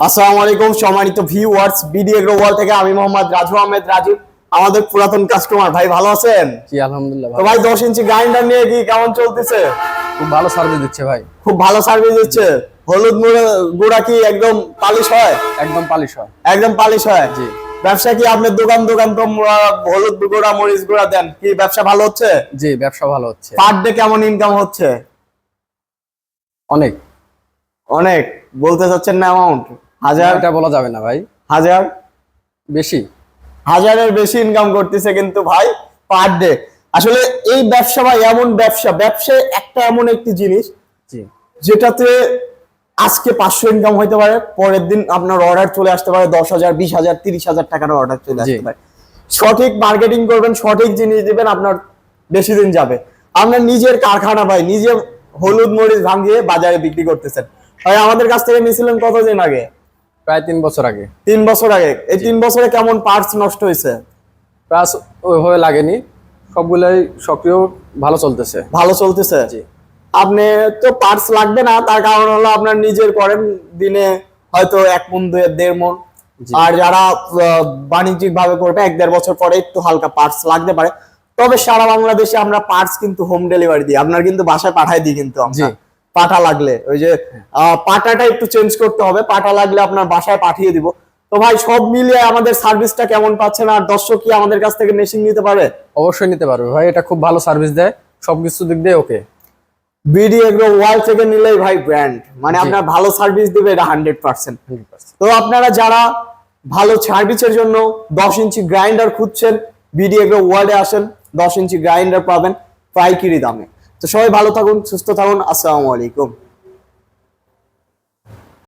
আসসালামু আলাইকুম সম্মানিত ভিউয়ার্স, বিডি এগ্রো ওয়ার্ল্ড থেকে আমি মোহাম্মদ রাজু আহমেদ রাজু, আমাদের পুরাতন কাস্টমার। ভাই ভালো আছেন? জি আলহামদুলিল্লাহ তো ভাই 10 ইঞ্চি গ্রাইন্ডার নিয়ে কি কেমন চলতেছে? খুব ভালো সার্ভিস দিচ্ছে ভাই। খুব ভালো সার্ভিস দিচ্ছে। হলুদ গুঁড়া কি একদম পালিশ হয়? একদম পালিশ হয়। একদম পালিশ হয়। জি। ব্যবসা কি আপনার দোকান তো হলুদ গুঁড়া মরিচ গুঁড়া দেন, কি ব্যবসা ভালো হচ্ছে? জি ব্যবসা ভালো হচ্ছে। পার ডে কেমন ইনকাম হচ্ছে? অনেক অনেক বলতে চাচ্ছেন না? অ্যামাউন্ট হাজার? এটা বলা যাবে না ভাই। হাজার? বেশি। হাজারের বেশি ইনকাম করতেছে কিন্তু ভাই পার ডে। আসলে এই ব্যবসা ভাই এমন ব্যবসায় একটা এমন একটি জিনিস জি যেটাতে আজকে 500 ইনকাম হইতে পারে, পরের দিন আপনার অর্ডার চলে আসতে পারে 10,000 20,000 30,000 টাকার অর্ডার চলে আসতে পারে। সঠিক মার্কেটিং করবেন, সঠিক জিনিস দিবেন, আপনার বেশি দিন যাবে। আপনার নিজের কারখানা ভাই, নিজে হলুদ মরিচ ভাঙিয়ে বাজারে বিক্রি করতেছেন ভাই। আমাদের কাছ থেকে নিয়েছিলেন কতদিন আগে? প্রায় 3 বছর আগে। 3 বছর আগে। এই 3 বছরে কেমন পার্টস নষ্ট হয়েছে? প্লাস ওইভাবে লাগেনি, সবগুলাই সক্রিয় ভালো চলতেছে। ভালো চলতেছে। জি। আপনি তো পার্টস লাগবে না, তার কারণ হলো আপনার নিজের করেন, দিনে হয়তো 1 মণ 1.5 মণ। আর যারা বাণিজ্যিক ভাবে করবে 1-1.5 বছর পরে একটু হালকা পার্টস লাগতে পারে। তবে সারা বাংলাদেশে আমরা পার্টস কিন্তু হোম ডেলিভারি দিই, আপনার কিন্তু বাসায় পাঠাই দিই কিন্তু আমরা। পাটা লাগলে ওই যে পাটাটা একটু চেঞ্জ করতে হবে, পাটা লাগলে আপনার বাসায় পাঠিয়ে দিব। তো ভাই সব মিলিয়ে আমাদের সার্ভিসটা কেমন পাচ্ছেন, আর দর্শক কি আমাদের কাছ থেকে মেশিন নিতে পারে? অবশ্যই নিতে পারবে ভাই, এটা খুব ভালো সার্ভিস দেয়, সবকিছু দিক দিয়ে ওকে। বিডি এগ্রো ওয়ার্ল্ড থেকে নিলেই ভাই ব্র্যান্ড, মানে আপনার ভালো সার্ভিস দিবে, এটা 100%। তো আপনারা যারা ভালো সার্ভিসের জন্য 10 ইঞ্চি গ্রাইন্ডার খুঁজছেন, বিডি এগ্রো ওয়ার্ল্ডে আসেন, 10 ইঞ্চি গ্রাইন্ডার পাবেন পাইকারি দামে। তো সবাই ভালো থাকুন, সুস্থ থাকুন, আসসালামু আলাইকুম।